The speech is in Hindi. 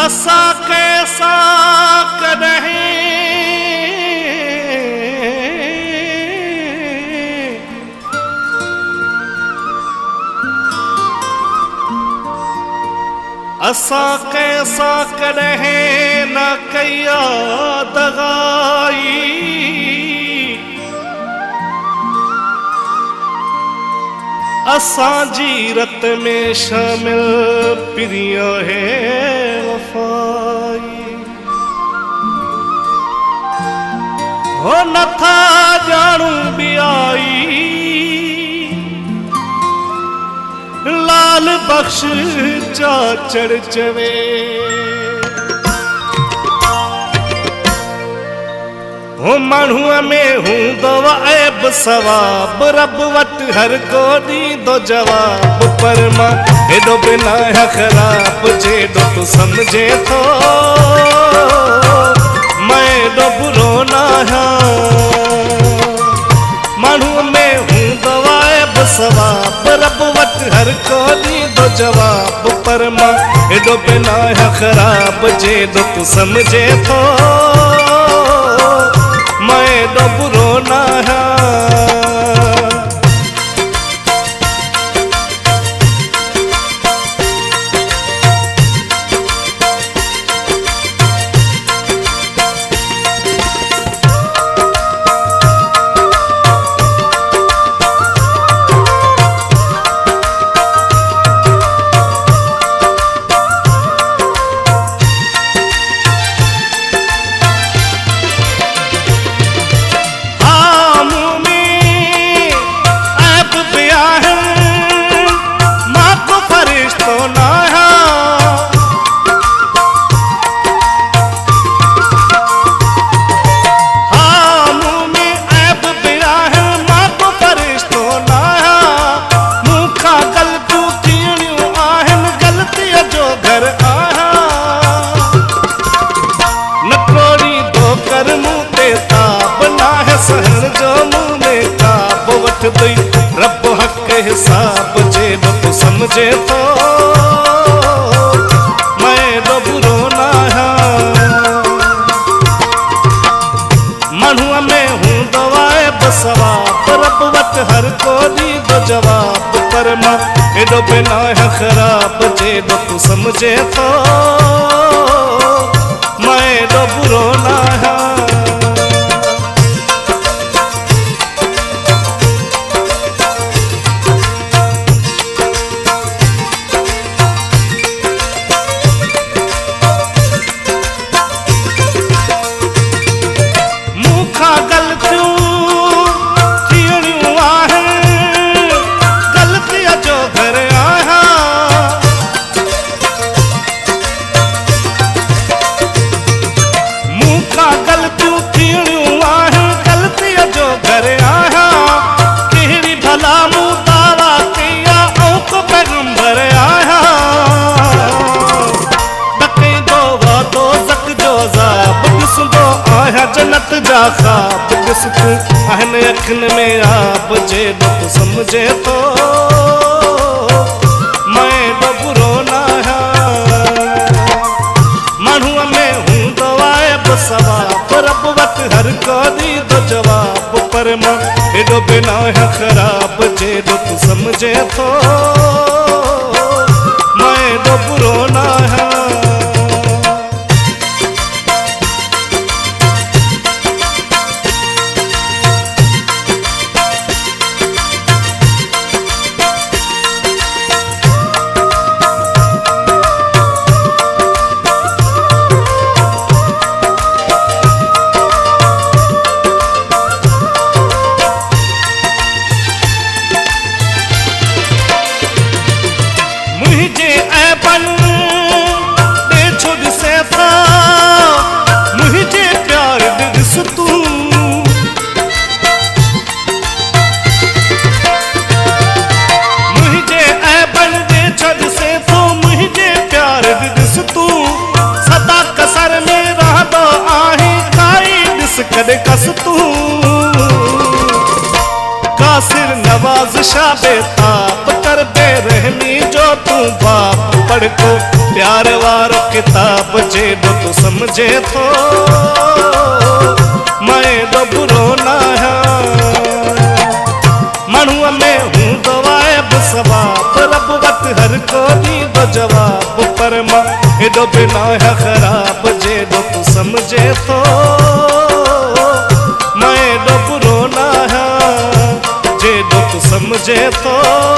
असा कैसा कदहीं असा कैसा कदहीं न कया दगाई असांजी रत में शामिल प्रिय है वफाई हो नथा जानू बियाई लाल बख्श चाचड़ चवे हो माण्हूअ में हूंदो ऐब सवाब रब वट हर को ॾींदो जवाब पर मां हेॾो बि न आहियां ख़राब जेॾो तूं सम्झे थो मैं एॾो बुरो न आहियां माण्हूअ में हूंदो ऐब सवाब रब वट हर को ॾींदो जवाब पर मां हेॾो बि न आहियां ख़राब जेॾो तूं सम्झे थो मैं एॾो बुरो न आहियां रब हक हिसाब जेॾो तूं सम्झे थो मैं एॾो बुरो न आहियां माण्हूअ में हूंदो ऐब सवाब रब वट हर को ॾींदो जवाब पर मां एॾो बि न आहियां ख़राब जेॾो तूं सम्झे थो मैं एॾो बुरो न आहियां जन्नत जा ख्वाब ॾिस तूं आहिनि अखियुनि में आब जेॾो तूं सम्झे थो मैं एॾो बुरो न आहियां माण्हूअ में हूंदो ऐब सवाब रब वट हर को ॾींदो जवाब पर मां एॾो बि न आहियां ख़राब जेॾो तूं सम्झे थो मैं एॾो बुरो न आहियां कदे कस तू कासिर नवाज शाबे ताप कर कर बेरहमी जो तू बाप पढ़ को प्यार वारो किताब जेडो तू समझे थो मैं दो बुरो ना माण्हूअ में हूंदो आहे बि सवाब रब वटि हर को ॾींदो जवाब पर मां हेॾो बि न आहियां ख़राब जेॾो तूं समझे थो मैं हेॾो बुरो न आहियां जेॾो तूं समझे थो।